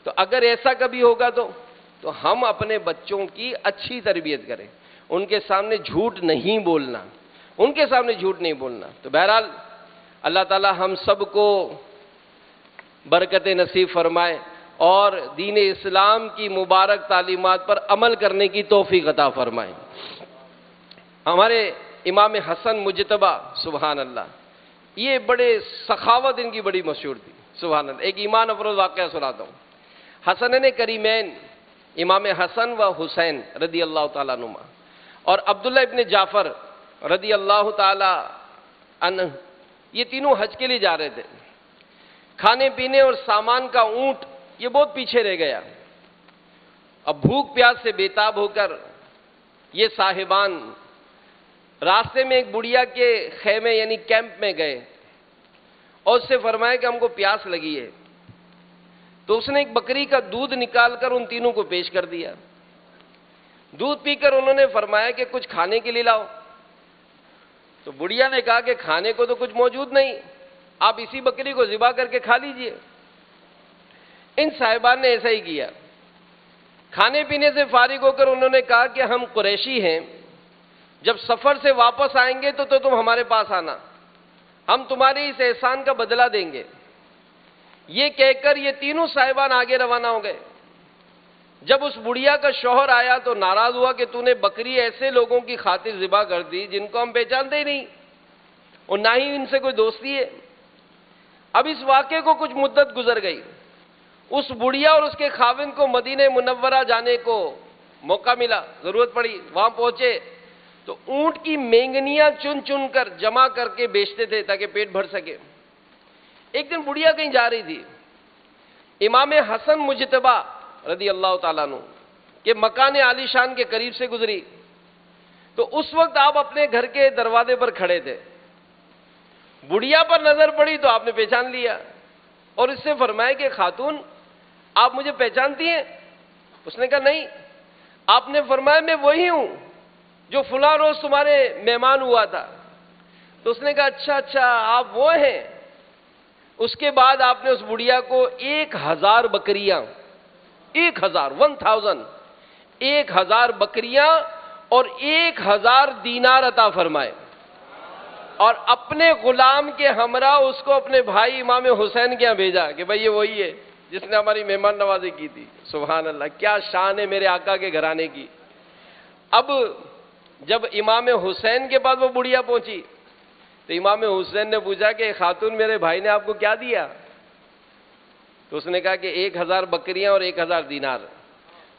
تو اگر ایسا کبھی ہوگا تو ہم اپنے بچوں کی اچھی تربیت کریں، ان کے سامنے جھوٹ نہیں بولنا، ان کے سامنے جھوٹ نہیں بولنا۔ تو بہرحال اللہ تعالی ہم سب کو برکت نصیب فرمائے اور دین اسلام کی مبارک تعلیمات پر عمل کرنے کی توفیق عطا فرمائے۔ ہمارے امام حسن مجتبیٰ، سبحان اللہ، یہ بڑے سخاوت ان کی بڑی مشہور تھی، سبحان اللہ۔ ایک ایمان افروز واقعہ سناتا ہوں۔ حسنین کریمین، امام حسن و حسین رضی اللہ تعالیٰ عنہما اور عبداللہ ابن جعفر رضی اللہ تعالیٰ عنہ، یہ تینوں حج کے لیے جا رہے تھے۔ کھانے پینے اور سامان کا اونٹ یہ بہت پیچھے رہ گیا۔ اب بھوک پیاس سے بے تاب ہو کر یہ صاحبان راستے میں ایک بڑھیا کے خیمے یعنی کیمپ میں گئے اور اس سے فرمایا کہ ہم کو پیاس لگی ہے۔ تو اس نے ایک بکری کا دودھ نکال کر ان تینوں کو پیش کر دیا۔ دودھ پی کر انہوں نے فرمایا کہ کچھ کھانے کے لیے لاؤ۔ تو بڑھیا نے کہا کہ کھانے کو تو کچھ موجود نہیں، آپ اسی بکری کو ذبح کر کے کھا لیجئے۔ ان صاحبان نے ایسا ہی کیا۔ کھانے پینے سے فارغ ہو کر انہوں نے کہا کہ ہم قریشی ہیں، جب سفر سے واپس آئیں گے تو تم ہمارے پاس آنا، ہم تمہارے اس احسان کا بدلہ دیں گے۔ یہ کہہ کر یہ تینوں صاحبان آگے روانہ ہو گئے۔ جب اس بڑھیا کا شوہر آیا تو ناراض ہوا کہ تو نے بکری ایسے لوگوں کی خاطر ذبح کر دی جن کو ہم پہچانتے ہی نہیں اور نہ ہی ان سے کوئی دوستی ہے۔ اب اس واقعے کو کچھ مدت گزر گئی، اس بڑھیا اور اس کے خاوند کو مدینہ منورہ جانے کو موقع ملا، ضرورت پڑی، وہاں پہنچے تو اونٹ کی مینگنیاں چن چن کر جمع کر کے بیچتے تھے تاکہ پیٹ بھر سکے۔ ایک دن بڑھیا کہیں جا رہی تھی، امام حسن مجتبی رضی اللہ تعالیٰ عنہ کہ مکان عالی شان کے قریب سے گزری، تو اس وقت آپ اپنے گھر کے دروازے پر کھڑے تھے، بڑھیا پر نظر پڑی تو آپ نے پہچان لیا اور اس سے فرمایا کہ خاتون آپ مجھے پہچانتی ہیں؟ اس نے کہا نہیں۔ آپ نے فرمایا میں وہی ہوں جو فلاں روز تمہارے مہمان ہوا تھا۔ تو اس نے کہا اچھا اچھا آپ وہ ہیں۔ اس کے بعد آپ نے اس بڑھیا کو 1000 بکریاں، 1000 بکریاں اور 1000 دینار عطا فرمائے، اور اپنے غلام کے ہمراہ اس کو اپنے بھائی امام حسین کے یہاں بھیجا کہ بھائی یہ وہی ہے جس نے ہماری مہمان نوازی کی تھی۔ سبحان اللہ، کیا شان ہے میرے آقا کے گھرانے کی۔ اب جب امام حسین کے پاس وہ بڑھیا پہنچی تو امام حسین نے پوچھا کہ خاتون میرے بھائی نے آپ کو کیا دیا؟ تو اس نے کہا کہ 1000 بکریاں اور 1000 دینار۔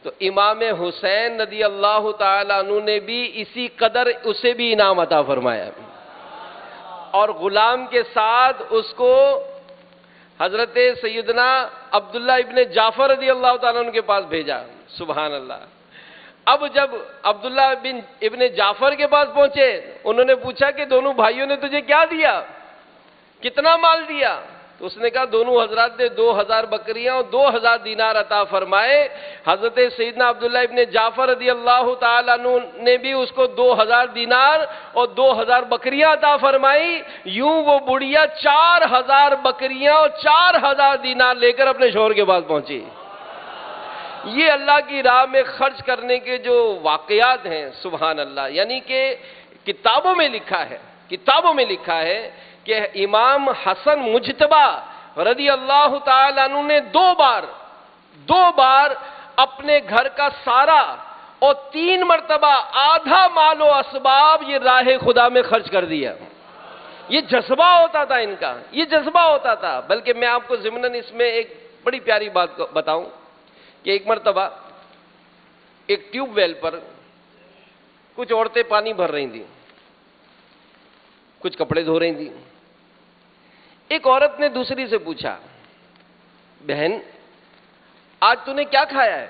تو امام حسین رضی اللہ تعالی عنہ نے بھی اسی قدر اسے بھی انعام عطا فرمایا، اور غلام کے ساتھ اس کو حضرت سیدنا عبداللہ ابن جعفر رضی اللہ تعالیٰ عنہ کے پاس بھیجا۔ سبحان اللہ۔ اب جب عبداللہ ابن جعفر کے پاس پہنچے، انہوں نے پوچھا کہ دونوں بھائیوں نے تجھے کیا دیا، کتنا مال دیا؟ تو اس نے کہا دونوں حضرات نے 2000 بکریاں اور 2000 دینار عطا فرمائے۔ حضرت سیدنا عبداللہ ابن جعفر رضی اللہ تعالیٰ عنہ نے بھی اس کو 2000 دینار اور 2000 بکریاں عطا فرمائی۔ یوں وہ بڑھیا 4000 بکریاں اور 4000 دینار لے کر اپنے شوہر کے پاس پہنچی۔ یہ اللہ کی راہ میں خرچ کرنے کے جو واقعات ہیں، سبحان اللہ، یعنی کہ کتابوں میں لکھا ہے کہ امام حسن مجتبی رضی اللہ تعالی عنہ نے دو بار اپنے گھر کا سارا اور 3 مرتبہ آدھا مال و اسباب یہ راہ خدا میں خرچ کر دیا۔ یہ جذبہ ہوتا تھا ان کا، یہ جذبہ ہوتا تھا۔ بلکہ میں آپ کو ضمناً اس میں ایک بڑی پیاری بات بتاؤں کہ ایک مرتبہ ایک ٹیوب ویل پر کچھ عورتیں پانی بھر رہی تھیں، کچھ کپڑے دھو رہی تھیں۔ ایک عورت نے دوسری سے پوچھا، بہن آج تو نے کیا کھایا ہے؟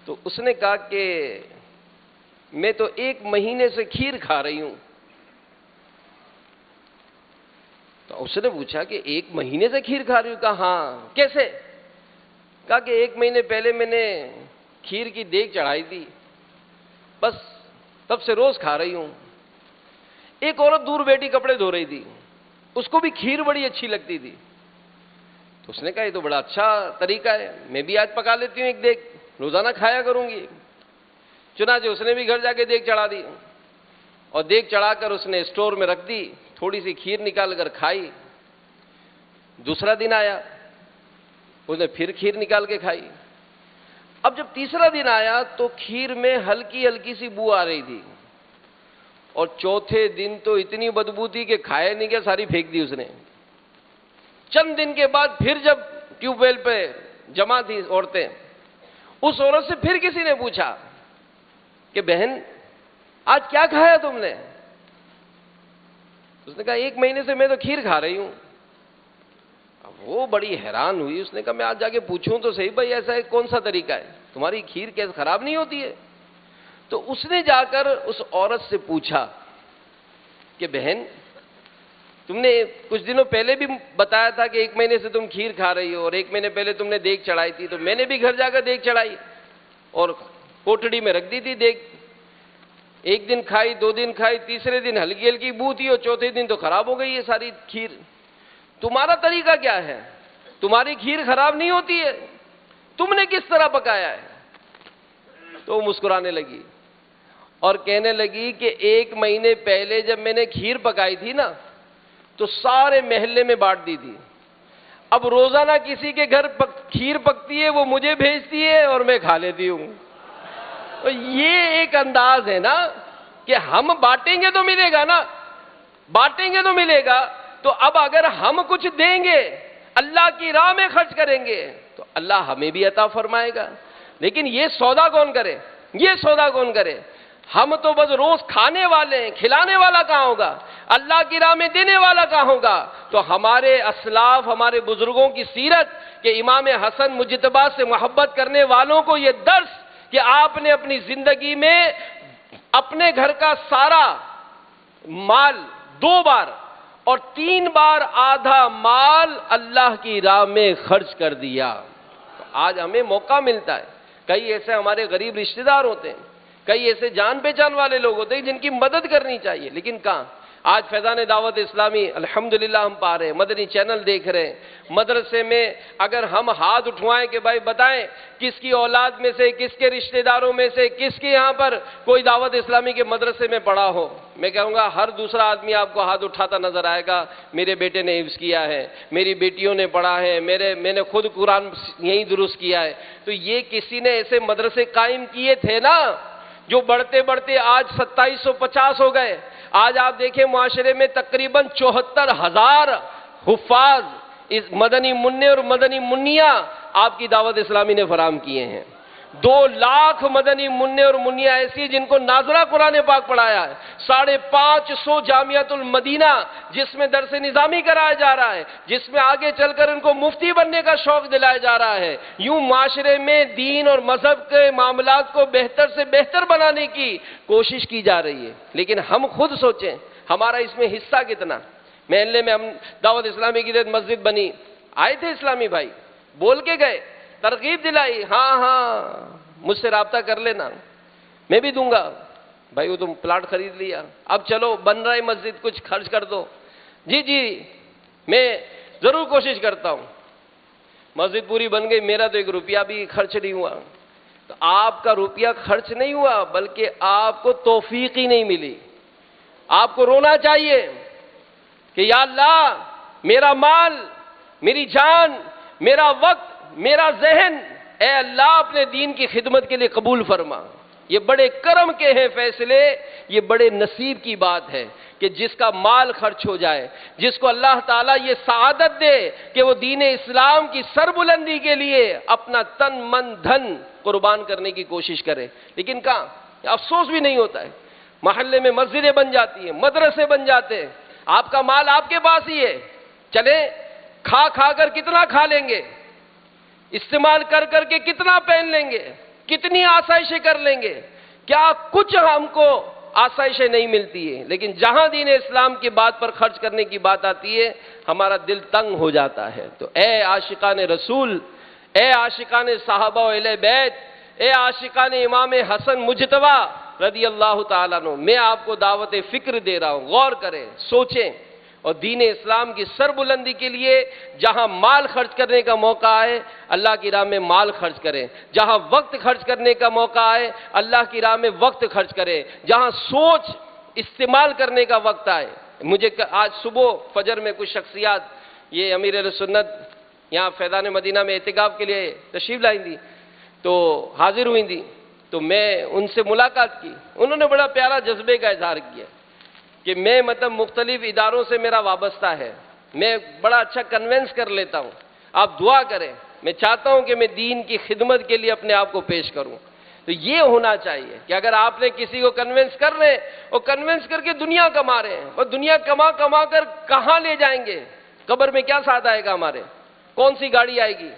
تو اس نے کہا کہ میں تو 1 مہینے سے کھیر کھا رہی ہوں۔ تو اس نے پوچھا کہ 1 مہینے سے کھیر کھا رہی ہوں؟ کہا ہاں۔ کیسے؟ کہا کہ 1 مہینے پہلے میں نے کھیر کی دیگ چڑھائی تھی، بس تب سے روز کھا رہی ہوں۔ ایک عورت دور بیٹھی کپڑے دھو رہی تھی، اس کو بھی کھیر بڑی اچھی لگتی تھی۔ تو اس نے کہا یہ تو بڑا اچھا طریقہ ہے، میں بھی آج پکا لیتی ہوں 1 دیگ، روزانہ کھایا کروں گی۔ چنانچہ اس نے بھی گھر جا کے دیگ چڑھا دی، اور دیگ چڑھا کر اس نے اسٹور میں رکھ دی، تھوڑی سی کھیر نکال کر کھائی۔ دوسرا دن آیا، اس نے پھر کھیر نکال کے کھائی۔ اب جب تیسرا دن آیا تو کھیر میں ہلکی ہلکی سی بو آ رہی تھی، اور چوتھے دن تو اتنی بدبو تھی کہ کھایا نہیں گیا، ساری پھینک دی اس نے۔ چند دن کے بعد پھر جب ٹیوب ویل پہ جمع تھی عورتیں، اس عورت سے پھر کسی نے پوچھا کہ بہن آج کیا کھایا تم نے؟ اس نے کہا 1 مہینے سے میں تو کھیر کھا رہی ہوں۔ وہ بڑی حیران ہوئی، اس نے کہا میں آج جا کے پوچھوں تو صحیح بھائی ایسا ہے کون سا طریقہ ہے، تمہاری کھیر کیسے خراب نہیں ہوتی ہے؟ تو اس نے جا کر اس عورت سے پوچھا کہ بہن تم نے کچھ دنوں پہلے بھی بتایا تھا کہ 1 مہینے سے تم کھیر کھا رہی ہو، اور 1 مہینے پہلے تم نے دیگ چڑھائی تھی، تو میں نے بھی گھر جا کر دیگ چڑھائی اور کوٹڑی میں رکھ دی تھی دیگ۔ 1 دن کھائی، 2 دن کھائی، تیسرے دن ہلکی ہلکی بو تھی، اور چوتھے دن تو خراب ہو گئی ہے ساری کھیر۔ تمہارا طریقہ کیا ہے؟ تمہاری کھیر خراب نہیں ہوتی ہے، تم نے کس طرح پکایا ہے؟ تو وہ مسکرانے لگی اور کہنے لگی کہ 1 مہینے پہلے جب میں نے کھیر پکائی تھی نا تو سارے محلے میں بانٹ دی تھی، اب روزانہ کسی کے گھر کھیر پکتی ہے، وہ مجھے بھیجتی ہے اور میں کھا لیتی ہوں۔ تو یہ ایک انداز ہے نا کہ ہم بانٹیں گے تو ملے گا نا، بانٹیں گے تو ملے گا۔ تو اب اگر ہم کچھ دیں گے، اللہ کی راہ میں خرچ کریں گے، تو اللہ ہمیں بھی عطا فرمائے گا۔ لیکن یہ سودا کون کرے؟ یہ سودا کون کرے؟ ہم تو بس روز کھانے والے ہیں، کھلانے والا کہاں ہوگا؟ اللہ کی راہ میں دینے والا کہاں ہوگا؟ تو ہمارے اسلاف، ہمارے بزرگوں کی سیرت کہ امام حسن مجتبی سے محبت کرنے والوں کو یہ درس کہ آپ نے اپنی زندگی میں اپنے گھر کا سارا مال 2 بار اور 3 بار آدھا مال اللہ کی راہ میں خرچ کر دیا۔ آج ہمیں موقع ملتا ہے، کئی ایسے ہمارے غریب رشتہ دار ہوتے ہیں، کئی ایسے جان پہچان والے لوگ ہوتے ہیں جن کی مدد کرنی چاہیے، لیکن کہاں؟ آج فیضان دعوت اسلامی الحمدللہ ہم پا رہے ہیں، مدنی چینل دیکھ رہے ہیں، مدرسے میں اگر ہم ہاتھ اٹھوائیں کہ بھائی بتائیں کس کی اولاد میں سے، کس کے رشتہ داروں میں سے، کس کے یہاں پر کوئی دعوت اسلامی کے مدرسے میں پڑھا ہو، میں کہوں گا ہر دوسرا آدمی آپ کو ہاتھ اٹھاتا نظر آئے گا، میرے بیٹے نے حفظ کیا ہے، میری بیٹیوں نے پڑھا ہے، میں نے خود قرآن یہی درست کیا ہے۔ تو یہ کسی نے ایسے مدرسے قائم کیے تھے نا، جو بڑھتے بڑھتے آج 2750 ہو گئے۔ آج آپ دیکھیں معاشرے میں تقریباً 74,000 حفاظ اس مدنی منع اور مدنی منیاں آپ کی دعوت اسلامی نے فراہم کیے ہیں۔ 2 لاکھ مدنی منع اور منیاں ایسی جن کو ناظرہ قرآن پاک پڑھایا ہے، 550 جامعۃ المدینہ جس میں درس نظامی کرایا جا رہا ہے، جس میں آگے چل کر ان کو مفتی بننے کا شوق دلایا جا رہا ہے۔ یوں معاشرے میں دین اور مذہب کے معاملات کو بہتر سے بہتر بنانے کی کوشش کی جا رہی ہے، لیکن ہم خود سوچیں ہمارا اس میں حصہ کتنا؟ محلے میں ہم دعوت اسلامی کی مسجد بنی، آئے تھے اسلامی بھائی، بول کے گئے، ترغیب دلائی، ہاں مجھ سے رابطہ کر لینا، میں بھی دوں گا۔ بھائی وہ تم پلاٹ خرید لیا، اب چلو بن رہا ہے مسجد، کچھ خرچ کر دو۔ جی میں ضرور کوشش کرتا ہوں۔ مسجد پوری بن گئی، میرا تو 1 روپیہ بھی خرچ نہیں ہوا۔ تو آپ کا روپیہ خرچ نہیں ہوا، بلکہ آپ کو توفیق ہی نہیں ملی۔ آپ کو رونا چاہیے کہ یا اللہ میرا مال، میری جان، میرا وقت، میرا ذہن، اے اللہ اپنے دین کی خدمت کے لیے قبول فرما۔ یہ بڑے کرم کے ہیں فیصلے، یہ بڑے نصیب کی بات ہے کہ جس کا مال خرچ ہو جائے، جس کو اللہ تعالیٰ یہ سعادت دے کہ وہ دین اسلام کی سربلندی کے لیے اپنا تن من دھن قربان کرنے کی کوشش کرے۔ لیکن کہاں؟ افسوس بھی نہیں ہوتا ہے۔ محلے میں مسجدیں بن جاتی ہیں، مدرسے بن جاتے ہیں، آپ کا مال آپ کے پاس ہی ہے، چلیں کھا کر کتنا کھا لیں گے، استعمال کر کے کتنا پہن لیں گے، کتنی آسائشیں کر لیں گے، کیا کچھ ہم کو آسائشیں نہیں ملتی ہے، لیکن جہاں دین اسلام کی بات پر خرچ کرنے کی بات آتی ہے ہمارا دل تنگ ہو جاتا ہے۔ تو اے عاشقان رسول، اے عاشقان صحابہ و اہل بیت، اے عاشقان امام حسن مجتبی رضی اللہ تعالیٰ عنہ، میں آپ کو دعوت فکر دے رہا ہوں، غور کریں، سوچیں، اور دین اسلام کی سربلندی کے لیے جہاں مال خرچ کرنے کا موقع آئے اللہ کی راہ میں مال خرچ کریں، جہاں وقت خرچ کرنے کا موقع آئے اللہ کی راہ میں وقت خرچ کریں، جہاں سوچ استعمال کرنے کا وقت آئے۔ مجھے آج صبح فجر میں کچھ شخصیات یہ امیر اہل سنت یہاں فیضان مدینہ میں اعتکاف کے لیے تشریف لائی تھی، تو حاضر ہوئی تھی، تو میں ان سے ملاقات کی، انہوں نے بڑا پیارا جذبے کا اظہار کیا کہ میں مختلف اداروں سے میرا وابستہ ہے، میں بڑا اچھا کنونس کر لیتا ہوں، آپ دعا کریں، میں چاہتا ہوں کہ میں دین کی خدمت کے لیے اپنے آپ کو پیش کروں۔ تو یہ ہونا چاہیے کہ اگر آپ نے کسی کو کنونس کر رہے ہیں اور کنونس کر کے دنیا کما رہے ہیں، اور دنیا کما کر کہاں لے جائیں گے؟ قبر میں کیا ساتھ آئے گا ہمارے؟ کون سی گاڑی آئے گی؟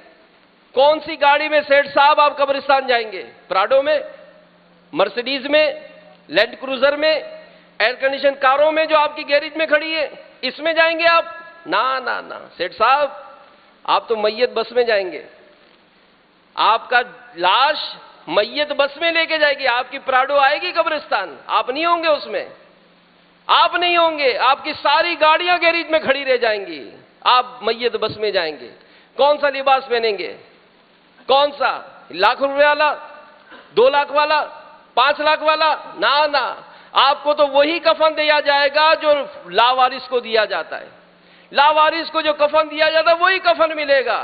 کون سی گاڑی میں سیٹ صاحب آپ قبرستان جائیں گے؟ پراڈو میں، مرسیڈیز میں، لینڈ کروزر میں، ایئر کنڈیشن کاروں میں جو آپ کی گیریج میں کھڑی ہے، اس میں جائیں گے آپ؟ نہ سیٹ صاحب، آپ تو میت بس میں جائیں گے، آپ کا لاش میت بس میں لے کے جائے گی، آپ کی پراڈو آئے گی قبرستان، آپ نہیں ہوں گے اس میں، آپ نہیں ہوں گے، آپ کی ساری گاڑیاں گیریج میں کھڑی رہ جائیں گی، آپ میت بس میں جائیں گے۔ کون سا لباس پہنیں گے؟ کون سا؟ 1,00,000 روپے والا، 2 لاکھ والا، 5 لاکھ والا؟ نہ، آپ کو تو وہی کفن دیا جائے گا جو لاوارث کو دیا جاتا ہے، لاوارث کو جو کفن دیا جاتا ہے وہی کفن ملے گا۔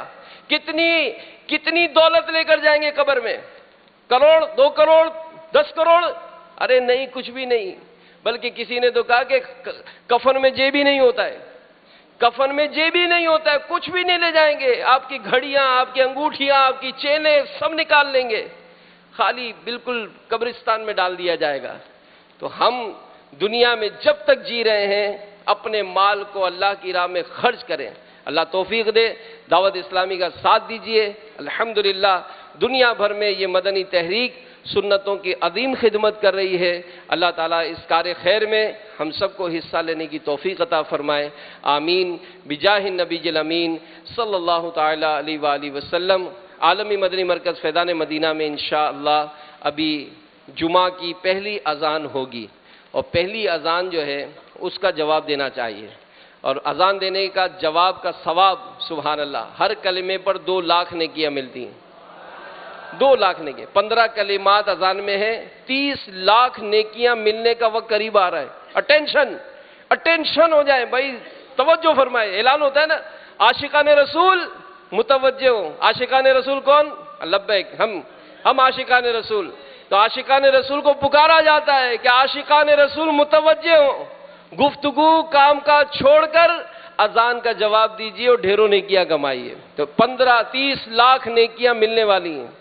کتنی دولت لے کر جائیں گے قبر میں؟ کروڑ، 2 کروڑ، 10 کروڑ؟ ارے نہیں، کچھ بھی نہیں، بلکہ کسی نے تو کہا کہ کفن میں جیب ہی نہیں ہوتا ہے، کفن میں جیب ہی نہیں ہوتا ہے، کچھ بھی نہیں لے جائیں گے، آپ کی گھڑیاں، آپ کی انگوٹھیاں، آپ کی چینیں سب نکال لیں گے، خالی بالکل قبرستان میں ڈال دیا جائے گا۔ تو ہم دنیا میں جب تک جی رہے ہیں اپنے مال کو اللہ کی راہ میں خرچ کریں. اللہ توفیق دے. دعوت اسلامی کا ساتھ دیجئے. الحمدللہ دنیا بھر میں یہ مدنی تحریک سنتوں کی عظیم خدمت کر رہی ہے. اللہ تعالیٰ اس کار خیر میں ہم سب کو حصہ لینے کی توفیق عطا فرمائے. آمین بجاہ النبی الامین صلی اللہ تعالی علیہ وآلہ وسلم. عالمی مدنی مرکز فیضان مدینہ میں انشاءاللہ ابھی جمعہ کی پہلی اذان ہوگی، اور پہلی اذان جو ہے اس کا جواب دینا چاہیے. اور اذان دینے کا جواب کا ثواب سبحان اللہ، ہر کلمے پر 2 لاکھ نیکیاں ملتی ہیں. 2 لاکھ نیکیاں. 15 کلمات اذان میں ہیں، 30 لاکھ نیکیاں ملنے کا وقت قریب آ رہا ہے. اٹینشن ہو جائے بھائی، توجہ فرمائے. اعلان ہوتا ہے نا عاشقان رسول متوجہ ہو. عاشقان رسول کون؟ لبیک، ہم عاشقان رسول. تو عاشقان رسول کو پکارا جاتا ہے کہ عاشقان رسول متوجہ ہو، گفتگو کام کا چھوڑ کر اذان کا جواب دیجیے اور ڈھیروں نیکیاں کمائیے. تو 15-30 لاکھ نیکیاں ملنے والی ہیں.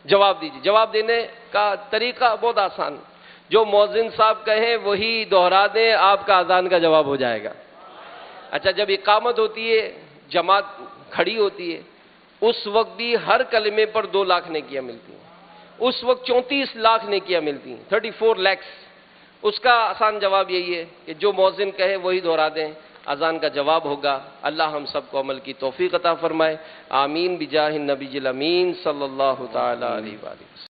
جواب دیجیے. جواب دینے کا طریقہ بہت آسان. جو مؤذن صاحب کہیں وہی دہرا دیں، آپ کا اذان کا جواب ہو جائے گا. اچھا، جب اقامت ہوتی ہے، جماعت کھڑی ہوتی ہے، اس وقت بھی ہر کلمے پر 2 لاکھ نیکیاں ملتی ہیں. اس وقت 34 لاکھ نیکیاں ملتی ہیں، 34 lakhs. اس کا آسان جواب یہی ہے کہ جو مؤذن کہے وہی دہرا دیں، اذان کا جواب ہوگا. اللہ ہم سب کو عمل کی توفیق عطا فرمائے. آمین بجاہ النبی الامین صلی اللہ تعالی علیہ وآلہ.